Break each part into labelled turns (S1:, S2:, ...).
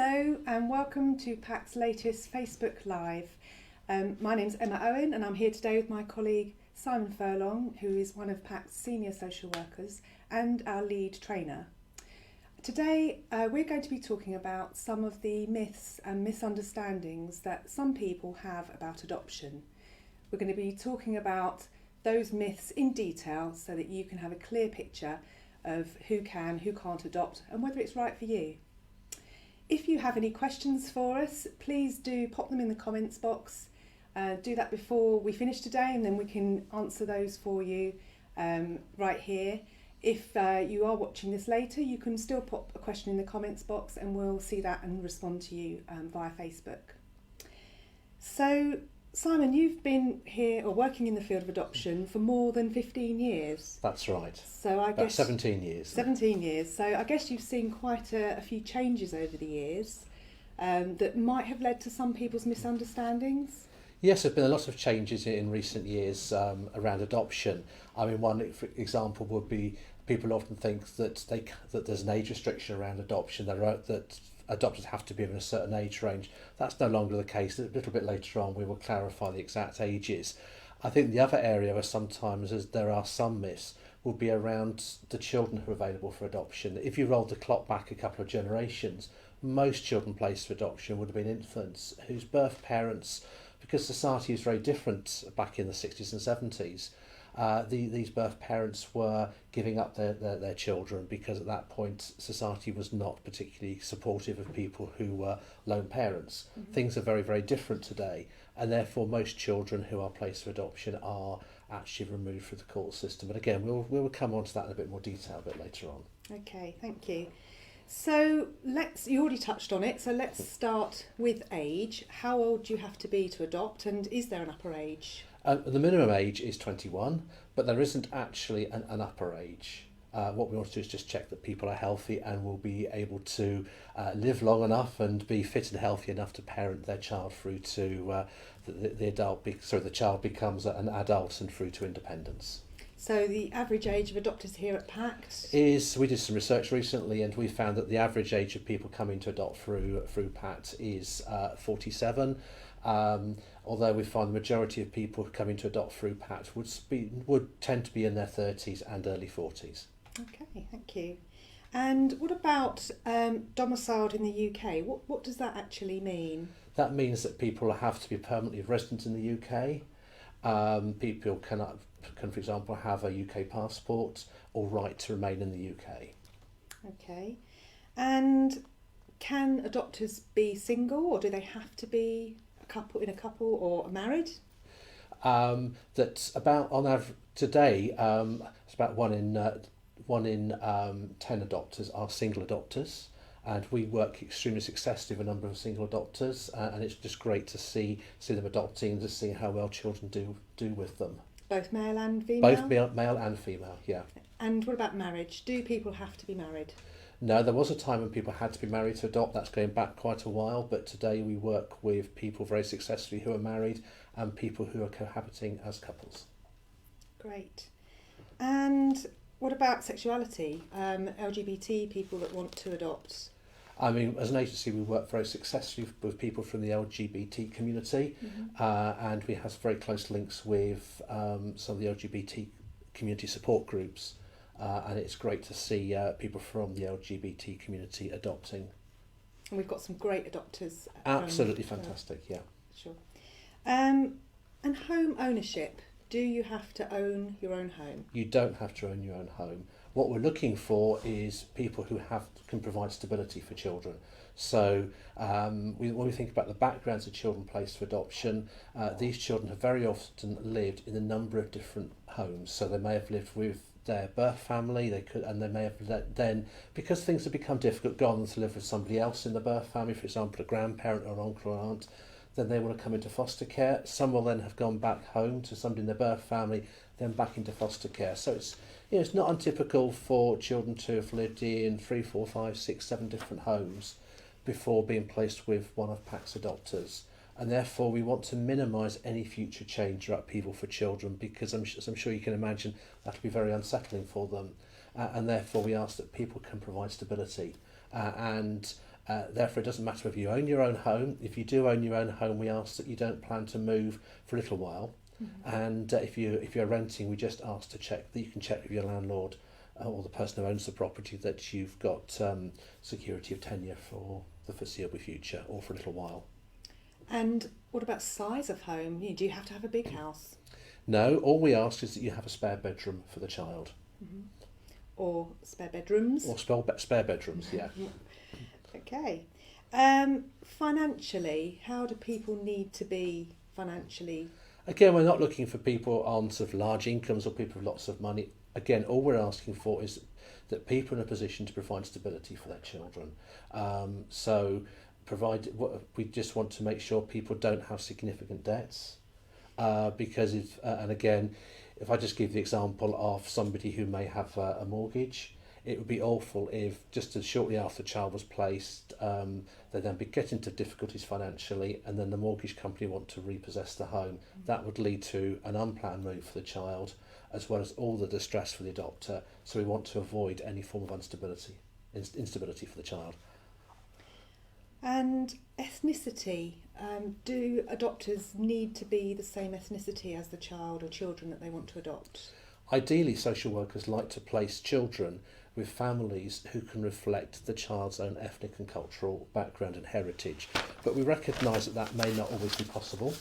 S1: Hello and welcome to PACT's latest Facebook Live. My name's Emma Owen and I'm here today with my colleague Simon Furlong, who is one of PACT's senior social workers and our lead trainer. Today we're going to be talking about some of the myths and misunderstandings that some people have about adoption. We're going to be talking about those myths in detail so that you can have a clear picture of who can, who can't adopt and whether it's right for you. If you have any questions for us, please do pop them in the comments box. Do that before we finish today and then we can answer those for you right here. If you are watching this later, you can still pop a question in the comments box and we'll see that and respond to you via Facebook. So, Simon, you've been here or working in the field of adoption for more than 15 years.
S2: That's right.
S1: So I
S2: About
S1: guess
S2: 17 years.
S1: 17 years. So I guess you've seen quite a few changes over the years that might have led to some people's misunderstandings.
S2: Yes, there's been a lot of changes in recent years around adoption. I mean, one example would be people often think that there's an age restriction around adoption, that adopters have to be in a certain age range. That's no longer the case. A little bit later on we will clarify the exact ages. I think the other area where sometimes there are some myths will be around the children who are available for adoption. If you rolled the clock back a couple of generations, most children placed for adoption would have been infants whose birth parents, because society is very different back in the 60s and 70s, these birth parents were giving up their children because at that point society was not particularly supportive of people who were lone parents. Mm-hmm. Things are very, very different today, and therefore most children who are placed for adoption are actually removed from the court system. But again, we'll come on to that in a bit more detail a bit later on.
S1: Okay, thank you. So you already touched on it, so let's start with age. How old do you have to be to adopt, and is there an upper age?
S2: The minimum age is 21, but there isn't actually an upper age. What we want to do is just check that people are healthy and will be able to live long enough and be fit and healthy enough to parent their child through to the child becomes an adult and through to independence.
S1: So the average age of adopters here at PACT
S2: we did some research recently and we found that the average age of people coming to adopt through PACT is 47. Although we find the majority of people coming to adopt through PACT would tend to be in their 30s and early 40s.
S1: Okay, thank you. And what about domiciled in the UK? What does that actually mean?
S2: That means that people have to be permanently resident in the UK. People can, for example, have a UK passport or right to remain in the UK. Okay.
S1: And can adopters be single, or do they have to be in a couple or married?
S2: That's about on average today. It's about one in 10 adopters are single adopters, and we work extremely successfully with a number of single adopters, and it's just great to see them adopting and to see how well children do with them.
S1: Both male and female?
S2: Both male and female, yeah.
S1: And what about marriage? Do people have to be married?
S2: No, there was a time when people had to be married to adopt. That's going back quite a while, but today we work with people very successfully who are married and people who are cohabiting as couples.
S1: Great. And what about sexuality? LGBT people that want to adopt?
S2: I mean, as an agency, we work very successfully with people from the LGBT community, mm-hmm. And we have very close links with some of the LGBT community support groups. And it's great to see people from the LGBT community adopting.
S1: And we've got some great adopters.
S2: Absolutely fantastic, yeah.
S1: Sure. And home ownership. Do you have to own your own home?
S2: You don't have to own your own home. What we're looking for is people who can provide stability for children. So when we think about the backgrounds of children placed for adoption, these children have very often lived in a number of different homes. So they may have lived with their birth family, they may have then, because things have become difficult, gone on to live with somebody else in the birth family, for example a grandparent or an uncle or aunt, then they want to come into foster care. Some will then have gone back home to somebody in their birth family, then back into foster care. So it's not untypical for children to have lived in 3, 4, 5, 6, 7 different homes before being placed with one of PACT's adopters. And therefore we want to minimise any future change or upheaval for children, because as I'm sure you can imagine, that will be very unsettling for them. And therefore we ask that people can provide stability. And Therefore, it doesn't matter whether you own your own home. If you do own your own home, we ask that you don't plan to move for a little while. And if you're renting, we just ask to check that you can check with your landlord or the person who owns the property that you've got security of tenure for the foreseeable future or for a little while.
S1: And what about size of home? Do you have to have a big house?
S2: No, all we ask is that you have a spare bedroom for the child.
S1: Or spare bedrooms?
S2: Or spare bedrooms, yeah.
S1: Okay. Financially, how do people need to be financially?
S2: Again, we're not looking for people on sort of large incomes or people with lots of money. Again, all we're asking for is that people in a position to provide stability for their children. We just want to make sure people don't have significant debts. Because if I just give the example of somebody who may have a mortgage, it would be awful if just as shortly after the child was placed, they then get into difficulties financially, and then the mortgage company want to repossess the home. That would lead to an unplanned move for the child, as well as all the distress for the adopter. So we want to avoid any form of instability for the child.
S1: And ethnicity, do adopters need to be the same ethnicity as the child or children that they want to adopt?
S2: Ideally, social workers like to place children with families who can reflect the child's own ethnic and cultural background and heritage. But we recognise that may not always be possible,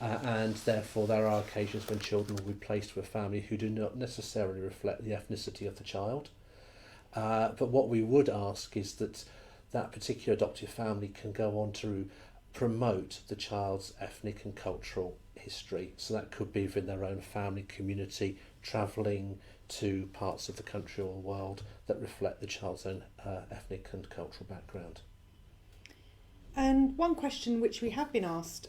S2: and therefore there are occasions when children will be placed with a family who do not necessarily reflect the ethnicity of the child. But what we would ask is that that particular adoptive family can go on to promote the child's ethnic and cultural history. So that could be within their own family community, travelling to parts of the country or world that reflect the child's own ethnic and cultural background.
S1: And one question which we have been asked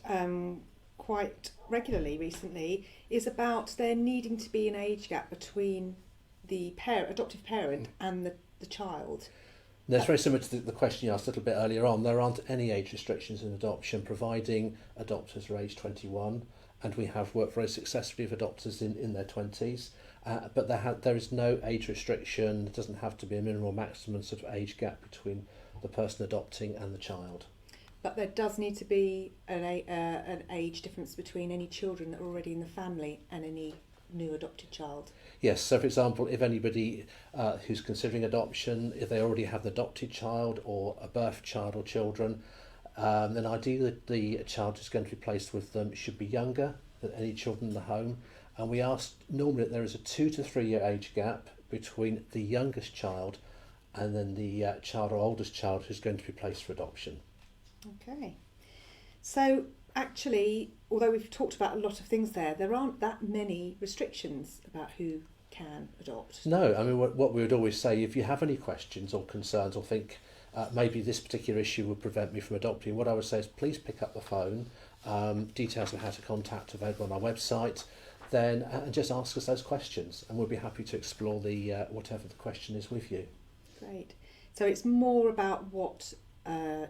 S1: quite regularly recently is about there needing to be an age gap between the adoptive parent and the child.
S2: That's very similar to the question you asked a little bit earlier on. There aren't any age restrictions in adoption, providing adopters are age 21, and we have worked very successfully with adopters in their 20s. But there is no age restriction. There doesn't have to be a minimum or maximum sort of age gap between the person adopting and the child.
S1: But there does need to be an age difference between any children that are already in the family and any new adopted child.
S2: Yes, so for example, if anybody who's considering adoption, if they already have an adopted child or a birth child or children, then ideally the child who's going to be placed with them should be younger than any children in the home. And we ask normally that there is a 2 to 3 year age gap between the youngest child and then the child or oldest child who's going to be placed for adoption.
S1: Okay. So actually, although we've talked about a lot of things there aren't that many restrictions about who can adopt.
S2: No, I mean, what we would always say, if you have any questions or concerns or think maybe this particular issue would prevent me from adopting, what I would say is please pick up the phone, details of how to contact available on our website, then and just ask us those questions, and we'll be happy to explore the whatever the question is with you.
S1: Great. So it's more about what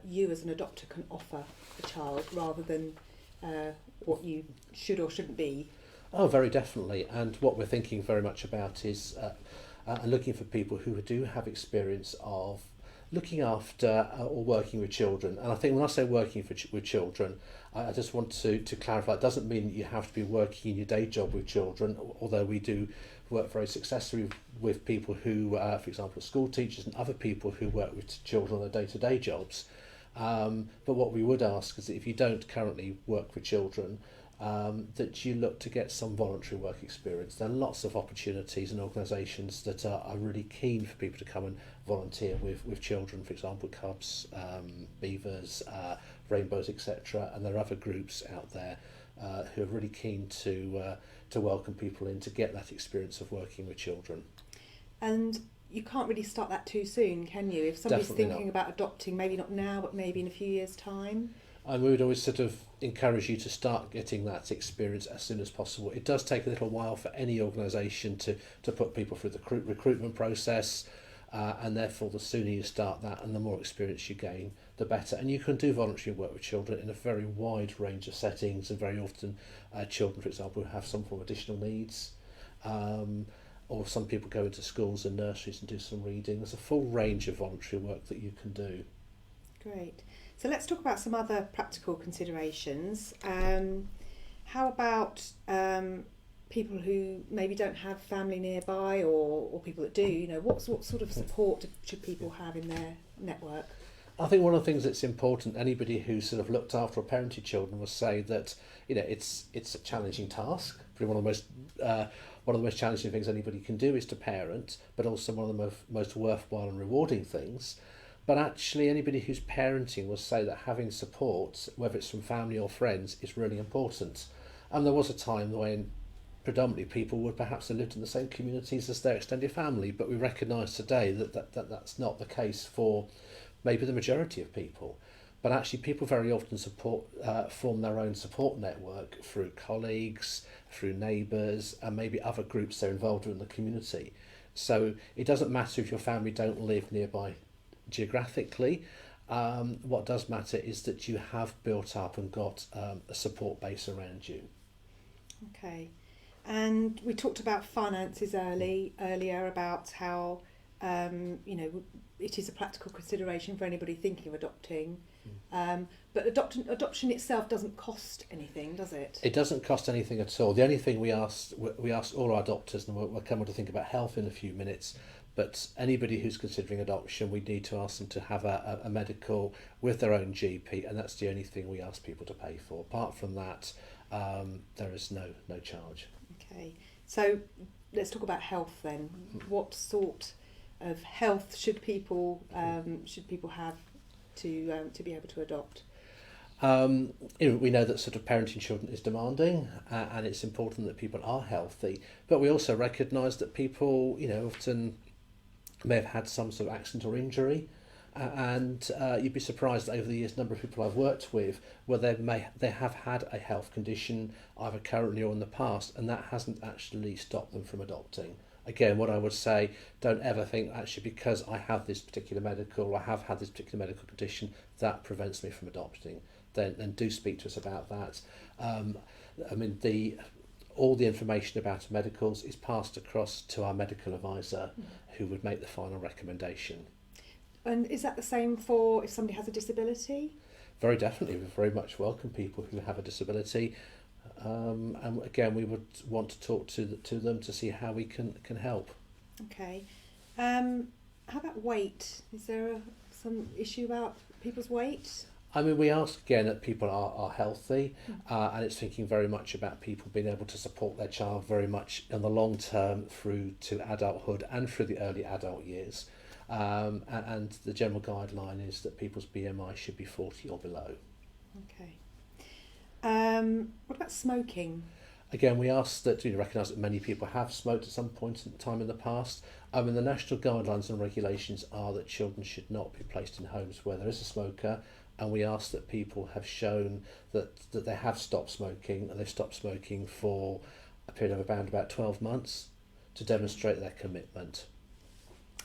S1: you as an adopter can offer the child rather than what you should or shouldn't be.
S2: Oh, very definitely. And what we're thinking very much about is looking for people who do have experience of looking after or working with children. And I think when I say working with children, I just want to clarify, it doesn't mean that you have to be working in your day job with children, although we do work very successfully with people who, for example, school teachers and other people who work with children on their day-to-day jobs. But what we would ask is that if you don't currently work with children, that you look to get some voluntary work experience. There are lots of opportunities and organisations that are really keen for people to come and volunteer with children, for example, cubs, beavers, rainbows, etc. And there are other groups out there who are really keen to welcome people in to get that experience of working with children.
S1: And you can't really start that too soon, can you? If somebody's
S2: Definitely
S1: thinking about adopting, maybe not now, but maybe in a few years' time.
S2: And we would always sort of encourage you to start getting that experience as soon as possible. It does take a little while for any organisation to put people through the recruitment process, and therefore the sooner you start that and the more experience you gain, the better. And you can do voluntary work with children in a very wide range of settings, and very often children, for example, who have some form of additional needs, or some people go into schools and nurseries and do some reading. There's a full range of voluntary work that you can do.
S1: Great. So let's talk about some other practical considerations. How about people who maybe don't have family nearby, or people that do? You know, what sort of support should people have in their network?
S2: I think one of the things that's important, anybody who's sort of looked after or parented children will say that, you know, it's a challenging task. Probably one of the most challenging things anybody can do is to parent, but also one of the most worthwhile and rewarding things. But actually, anybody who's parenting will say that having support, whether it's from family or friends, is really important. And there was a time when predominantly people would perhaps have lived in the same communities as their extended family, but we recognise today that's not the case for maybe the majority of people. But actually, people very often form their own support network through colleagues, through neighbours, and maybe other groups they're involved in the community. So it doesn't matter if your family don't live nearby geographically. What does matter is that you have built up and got a support base around you.
S1: Okay. And we talked about finances earlier, about how it is a practical consideration for anybody thinking of adopting. But adoption itself doesn't cost anything, does it?
S2: It doesn't cost anything at all. The only thing we ask all our adopters, and we'll come on to think about health in a few minutes, but anybody who's considering adoption, we need to ask them to have a medical with their own GP, and that's the only thing we ask people to pay for. Apart from that, there is no charge.
S1: Okay, so let's talk about health then. What sort of health should people have to be able to adopt?
S2: We know that sort of parenting children is demanding, and it's important that people are healthy. But we also recognise that people, often may have had some sort of accident or injury, and you'd be surprised over the years the number of people I've worked with where they have had a health condition either currently or in the past, and that hasn't actually stopped them from adopting. Again, what I would say, don't ever think actually because I have this particular medical or I have had this particular medical condition that prevents me from adopting. Then do speak to us about that. All the information about medicals is passed across to our medical advisor, who would make the final recommendation.
S1: And is that the same for if somebody has a disability?
S2: Very definitely. We very much welcome people who have a disability. And again, we would want to talk to them to see how we can help. Okay.
S1: How about weight? Is there some issue about people's weight?
S2: We ask again that people are healthy, and it's thinking very much about people being able to support their child very much in the long term through to adulthood and through the early adult years. And the general guideline is that people's BMI should be 40 or below.
S1: Okay. What about smoking?
S2: Again, we ask that you recognise that many people have smoked at some point in time in the past. The national guidelines and regulations are that children should not be placed in homes where there is a smoker, and we ask that people have shown that they have stopped smoking, and they've stopped smoking for a period of about 12 months to demonstrate their commitment.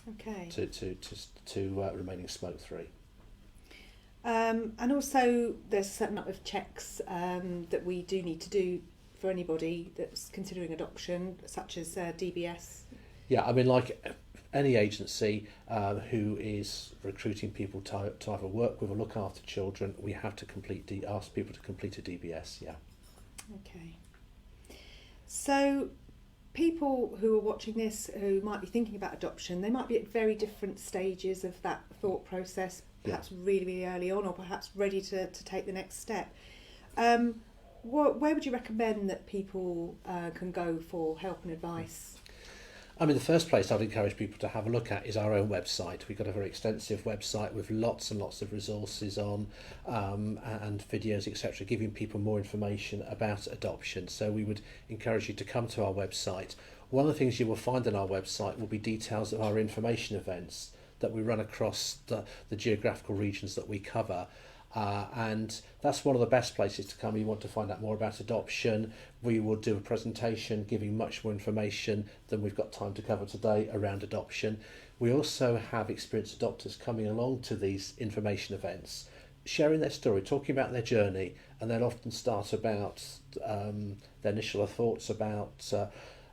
S1: Okay.
S2: To remaining smoke-free.
S1: And also there's a certain number of checks that we do need to do for anybody that's considering adoption, such as DBS.
S2: Yeah, like any agency who is recruiting people to either work with or look after children, we have to ask people to complete a DBS, yeah.
S1: Okay. So people who are watching this who might be thinking about adoption, they might be at very different stages of that thought process, perhaps really, really early on, or perhaps ready to take the next step. Where would you recommend that people can go for help and advice?
S2: The first place I'd encourage people to have a look at is our own website. We've got a very extensive website with lots and lots of resources on and videos, etc., giving people more information about adoption. So we would encourage you to come to our website. One of the things you will find on our website will be details of our information events that we run across the geographical regions that we cover. And that's one of the best places to come. You want to find out more about adoption. We will do a presentation giving much more information than we've got time to cover today around adoption. We also have experienced adopters coming along to these information events, sharing their story, talking about their journey, and they'll often start about their initial thoughts about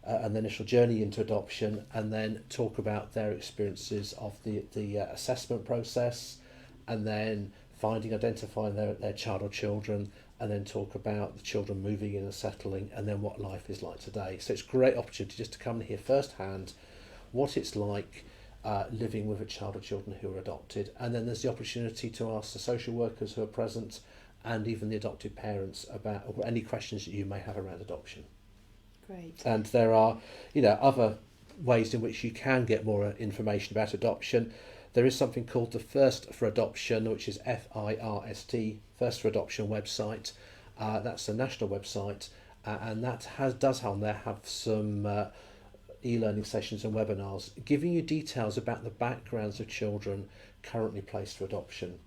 S2: and the initial journey into adoption, and then talk about their experiences of the assessment process and then identifying their child or children, and then talk about the children moving in and settling, and then what life is like today. So it's a great opportunity just to come and hear firsthand what it's like living with a child or children who are adopted. And then there's the opportunity to ask the social workers who are present and even the adopted parents about any questions that you may have around adoption.
S1: Great.
S2: And there are, other ways in which you can get more information about adoption. There is something called the First for Adoption, which is FIRST, First for Adoption website. That's a national website, and that does have some e-learning sessions and webinars giving you details about the backgrounds of children currently placed for adoption.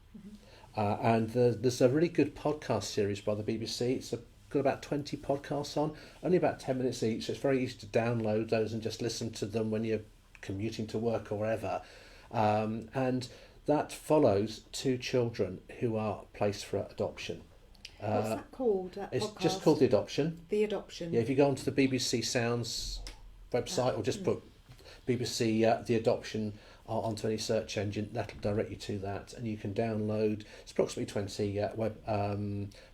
S2: And there's a really good podcast series by the BBC. It's got about 20 podcasts on, only about 10 minutes each. So it's very easy to download those and just listen to them when you're commuting to work or wherever. And that follows 2 children who are placed for adoption.
S1: What's that called?
S2: It's
S1: podcast?
S2: just called The Adoption.
S1: The Adoption.
S2: Yeah, if you go onto the BBC Sounds website or just put BBC The Adoption onto any search engine, that'll direct you to that, and you can download. It's approximately 20 web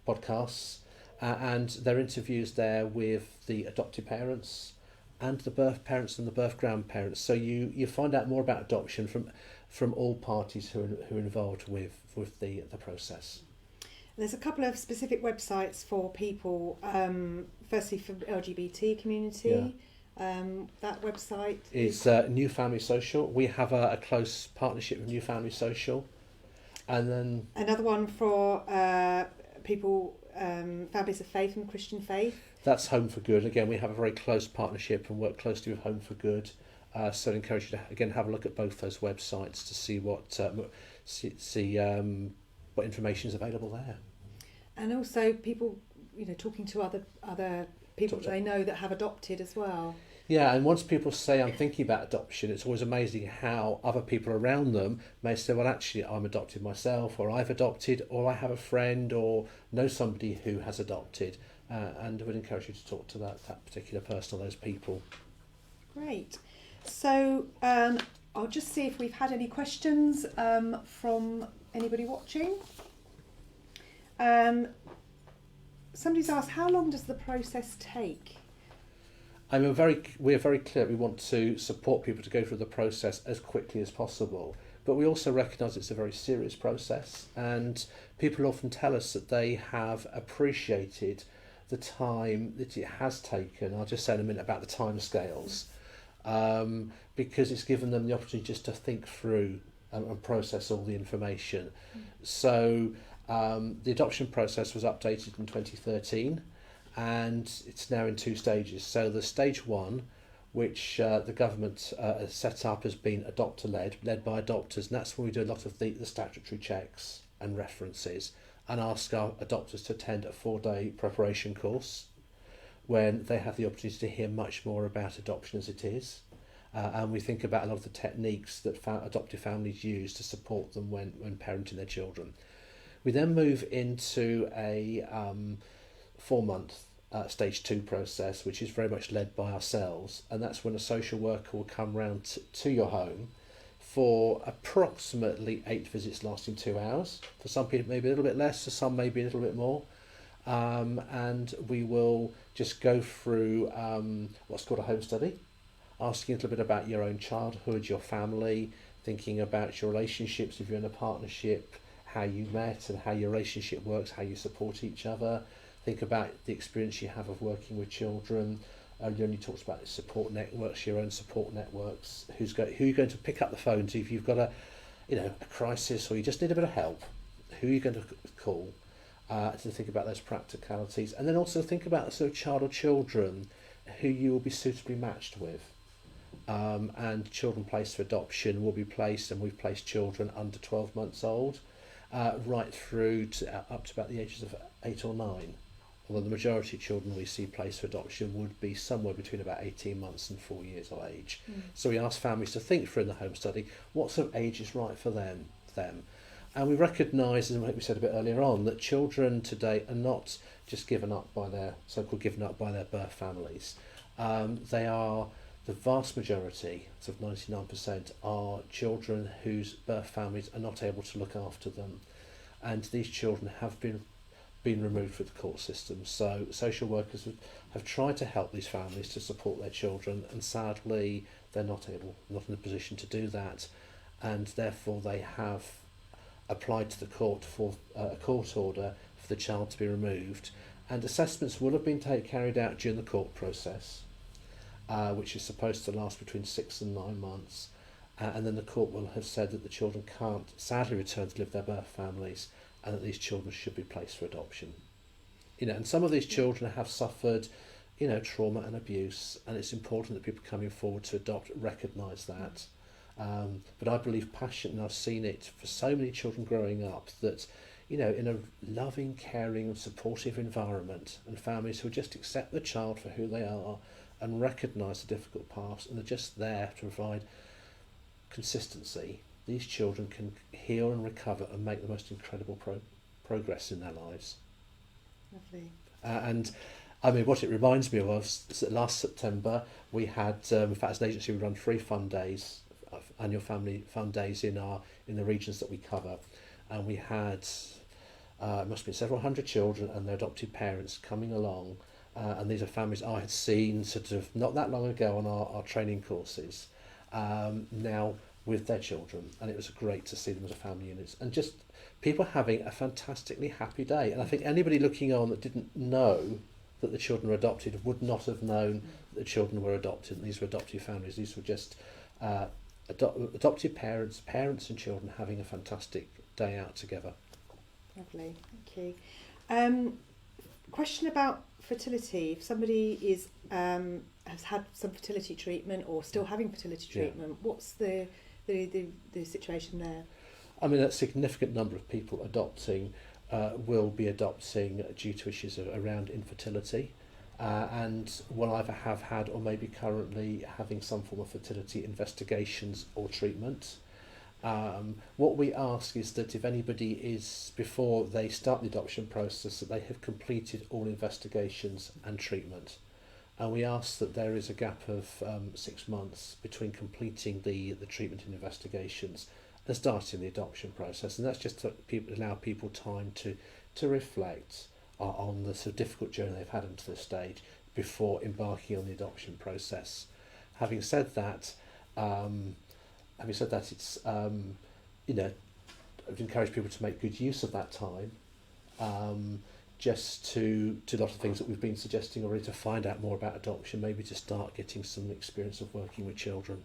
S2: podcasts, and there are interviews there with the adopted parents and the birth parents and the birth grandparents. So you find out more about adoption from all parties who are involved with the process.
S1: There's a couple of specific websites for people. Firstly, for LGBT community.
S2: Yeah.
S1: That website
S2: is New Family Social. We have a close partnership with New Family Social, and then
S1: another one for people, families of faith and Christian faith.
S2: That's Home for Good. Again, we have a very close partnership and work closely with Home for Good. So I encourage you to again have a look at both those websites to see what information is available there.
S1: And also people, talking to other people that they know that have adopted as well.
S2: Yeah, and once people say I'm thinking about adoption, it's always amazing how other people around them may say, well, actually, I'm adopted myself, or I've adopted, or I have a friend or know somebody who has adopted, and I would encourage you to talk to that particular person or those people.
S1: Great. So I'll just see if we've had any questions from anybody watching. Somebody's asked, how long does the process take?
S2: I mean, we're very clear. We want to support people to go through the process as quickly as possible, but we also recognise it's a very serious process, and people often tell us that they have appreciated the time that it has taken. I'll just say in a minute about the timescales, because it's given them the opportunity just to think through and process all the information. So the adoption process was updated in 2013. And it's now in 2 stages. So the stage 1, which the government has set up, has been adopter-led, led by adopters, and that's when we do a lot of the statutory checks and references, and ask our adopters to attend a 4-day preparation course when they have the opportunity to hear much more about adoption as it is. And we think about a lot of the techniques that adoptive families use to support them when parenting their children. We then move into a 4-month stage 2 process, which is very much led by ourselves, and that's when a social worker will come round to your home for approximately 8 visits lasting 2 hours. For some people maybe a little bit less, for some maybe a little bit more, and we will just go through what's called a home study, asking a little bit about your own childhood, your family, thinking about your relationships if you're in a partnership, how you met and how your relationship works, how you support each other. Think about the experience you have of working with children. You talked about support networks, your own support networks. Who you're going to pick up the phone to if you've got a crisis or you just need a bit of help? Who are you going to call? To think about those practicalities, and then also think about the sort of child or children who you will be suitably matched with. And children placed for adoption will be placed, and we've placed children under 12 months old, right through to up to about the ages of 8 or 9. Although the majority of children we see placed for adoption would be somewhere between about 18 months and 4 years of age. So we ask families to think through in the home study what sort of age is right for them. And we recognise, as we said a bit earlier on, that children today are not just given up by their birth families. They are the vast majority, sort of 99%, are children whose birth families are not able to look after them, and these children have been removed from the court system. So social workers have tried to help these families to support their children, and sadly they're not in a position to do that, and therefore they have applied to the court for a court order for the child to be removed, and assessments will have been carried out during the court process, which is supposed to last between 6 and 9 months, and then the court will have said that the children can't sadly return to live with their birth families, and that these children should be placed for adoption. And some of these children have suffered, trauma and abuse, and it's important that people coming forward to adopt recognise that. But I believe passionately, and I've seen it for so many children growing up, that in a loving, caring and supportive environment, and families who just accept the child for who they are and recognise the difficult past and are just there to provide consistency, these children can heal and recover and make the most incredible progress in their lives.
S1: Lovely.
S2: And I mean, what it reminds me of is that last September we had, in fact, as an agency, we run 3 fun days, annual family fun days in the regions that we cover, and we had it must have been several hundred children and their adopted parents coming along, and these are families I had seen sort of not that long ago on our training courses, now with their children, and it was great to see them as a family unit and just people having a fantastically happy day. And I think anybody looking on that didn't know that the children were adopted would not have known that the children were adopted, and these were adoptive families. These were just adopted parents and children having a fantastic day out together.
S1: Lovely, thank you. Question about fertility. If somebody has had some fertility treatment or still having fertility treatment, what's the situation there?
S2: I mean, a significant number of people adopting will be adopting due to issues around infertility, and will either have had or maybe currently having some form of fertility investigations or treatment. What we ask is that if anybody is, before they start the adoption process, that they have completed all investigations and treatment. And we ask that there is a gap of 6 months between completing the treatment and investigations and starting the adoption process. And that's just to allow people time to reflect on the sort of difficult journey they've had into this stage before embarking on the adoption process. Having said that, it's I've encouraged people to make good use of that time, just to do a lot of things that we've been suggesting already, to find out more about adoption, maybe to start getting some experience of working with children.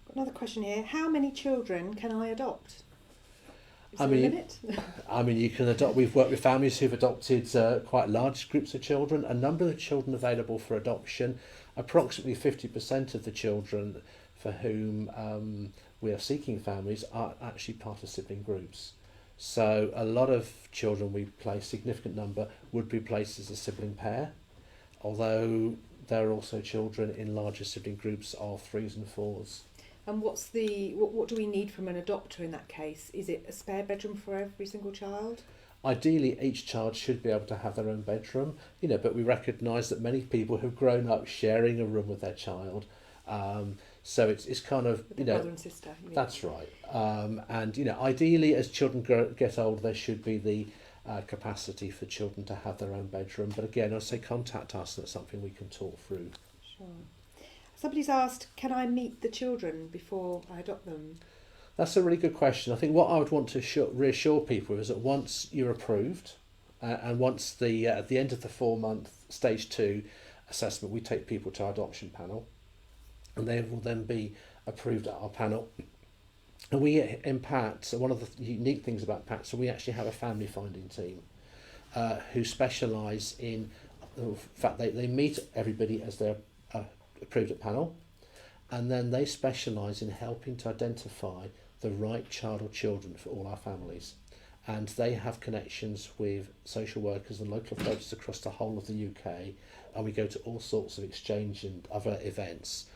S1: Got another question here. How many children can I adopt? Is there a limit?
S2: I mean, you can adopt. We've worked with families who've adopted quite large groups of children. A number of the children available for adoption, approximately 50% of the children for whom we are seeking families are actually part of sibling groups. So a lot of children we place, significant number, would be placed as a sibling pair, although there are also children in larger sibling groups of 3s and 4s.
S1: And what do we need from an adopter in that case? Is it a spare bedroom for every single child?
S2: Ideally, each child should be able to have their own bedroom, but we recognise that many people have grown up sharing a room with their child. So it's kind of,
S1: brother and sister.
S2: That's right. And ideally, as children get older, there should be the capacity for children to have their own bedroom. But again, I'd say contact us, and that's something we can talk through.
S1: Sure. Somebody's asked, can I meet the children before I adopt them?
S2: That's a really good question. I think what I would want to reassure people is that once you're approved, and once at the end of the 4-month stage 2 assessment, we take people to our adoption panel, and they will then be approved at our panel. And we in PACT, so one of the unique things about PACT, so we actually have a family finding team who specialise in the fact they meet everybody as they're approved at panel, and then they specialise in helping to identify the right child or children for all our families. And they have connections with social workers and local authorities across the whole of the UK, and we go to all sorts of exchange and other events,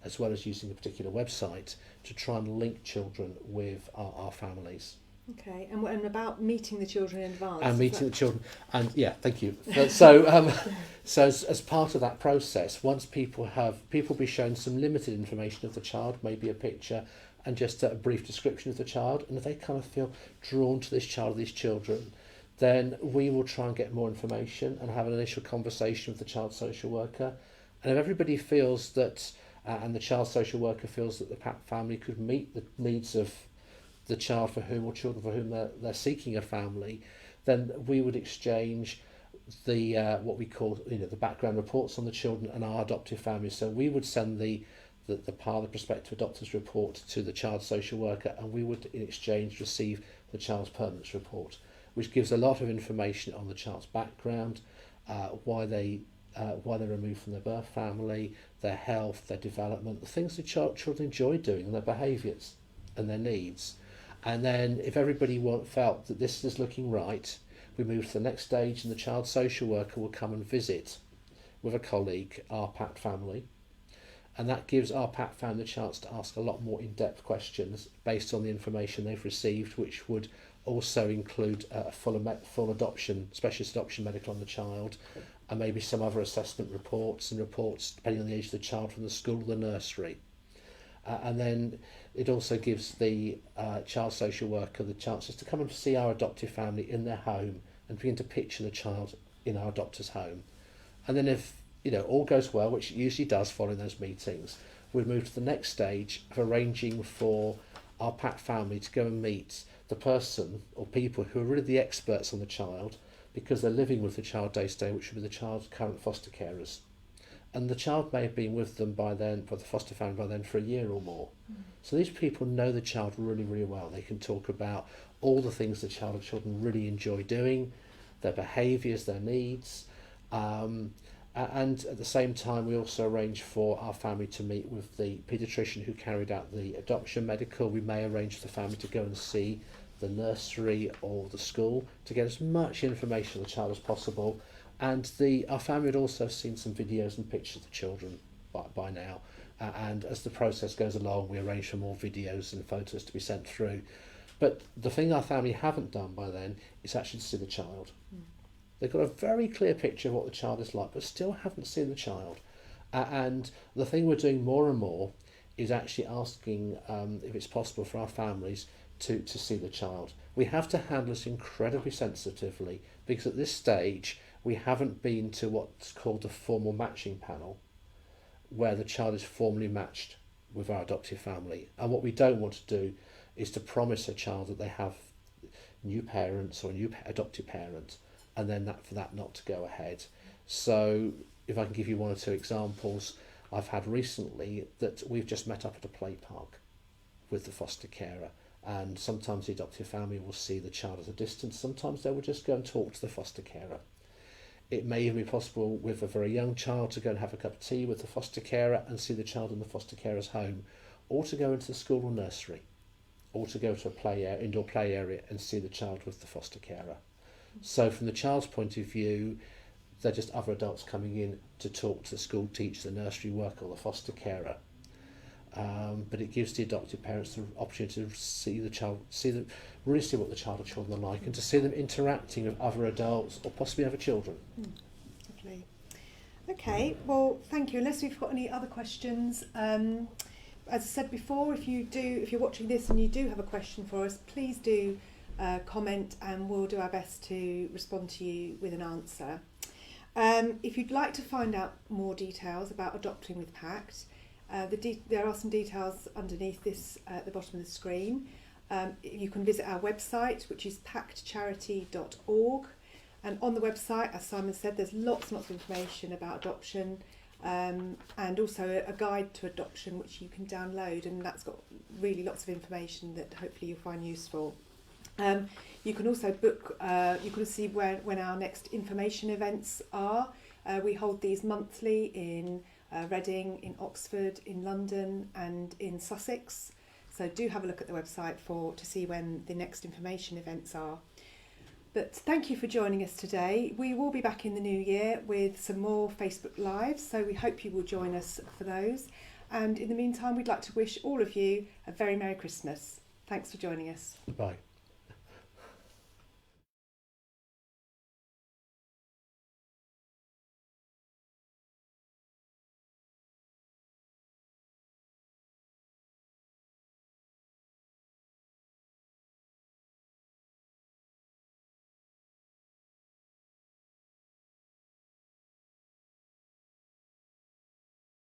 S2: as well as using a particular website to try and link children with our families.
S1: Okay, and about meeting the children in advance.
S2: And meeting the children, and yeah, thank you. So as part of that process, once people be shown some limited information of the child, maybe a picture, and just a brief description of the child, and if they kind of feel drawn to this child or these children, then we will try and get more information and have an initial conversation with the child social worker. And if everybody feels that, and the child social worker feels that the PACT family could meet the needs of the child for whom or children for whom they're seeking a family, then we would exchange the what we call the background reports on the children and our adoptive family. So we would send the prospective adopters report to the child social worker, and we would in exchange receive the child's permanence report, which gives a lot of information on the child's background, why they're removed from their birth family, their health, their development, the things the children enjoy doing, and their behaviours and their needs. And then if everybody felt that this is looking right, we move to the next stage, and the child social worker will come and visit with a colleague our PACT family. And that gives our PACT family the chance to ask a lot more in-depth questions based on the information they've received, which would also include a full adoption, specialist adoption medical on the child, and maybe some other assessment reports and reports, depending on the age of the child, from the school or the nursery. And then it also gives the child social worker the chances to come and see our adoptive family in their home and begin to picture the child in our adopter's home. And then if all goes well, which it usually does following those meetings, we'd move to the next stage of arranging for our PACT family to go and meet the person or people who are really the experts on the child, because they're living with the child day to day, which would be the child's current foster carers. And the child may have been with them by then, for the foster family by then, for a year or more. So these people know the child really, really well. They can talk about all the things the child or children really enjoy doing, their behaviours, their needs. And at the same time, we also arrange for our family to meet with the paediatrician who carried out the adoption medical. We may arrange for the family to go and see the nursery or the school to get as much information on the child as possible. And our family had also seen some videos and pictures of the children by now. And as the process goes along, we arrange for more videos and photos to be sent through. But the thing our family haven't done by then is actually to see the child. They've got a very clear picture of what the child is like, but still haven't seen the child. And the thing we're doing more and more is actually asking if it's possible for our families to see the child. We have to handle this incredibly sensitively, because at this stage we haven't been to what's called the formal matching panel, where the child is formally matched with our adoptive family. And what we don't want to do is to promise a child that they have new parents or a new adoptive parent, and then for that not to go ahead. So if I can give you one or two examples, I've had recently that we've just met up at a play park with the foster carer, and sometimes the adoptive family will see the child at a distance, sometimes they will just go and talk to the foster carer. It may even be possible with a very young child to go and have a cup of tea with the foster carer and see the child in the foster carer's home, or to go into the school or nursery, or to go to a indoor play area and see the child with the foster carer. So from the child's point of view, they're just other adults coming in to talk to the school teacher, the nursery worker, or the foster carer. But it gives the adoptive parents the opportunity to see the child, really see what the child or children are like, and to see them interacting with other adults or possibly other children.
S1: Lovely. Okay, well, thank you. Unless we've got any other questions, as I said before, if you're watching this and you do have a question for us, please do comment, and we'll do our best to respond to you with an answer. If you'd like to find out more details about adopting with PACT, there are some details underneath this at the bottom of the screen. You can visit our website, which is pactcharity.org, and on the website, as Simon said, there's lots and lots of information about adoption, and also a guide to adoption which you can download, and that's got really lots of information that hopefully you'll find useful. You can also book, you can see when our next information events are. We hold these monthly in Reading, in Oxford, in London and in Sussex. So do have a look at the website to see when the next information events are. But thank you for joining us today. We will be back in the new year with some more Facebook Lives, so we hope you will join us for those. And in the meantime, we'd like to wish all of you a very Merry Christmas. Thanks for joining us.
S2: Bye.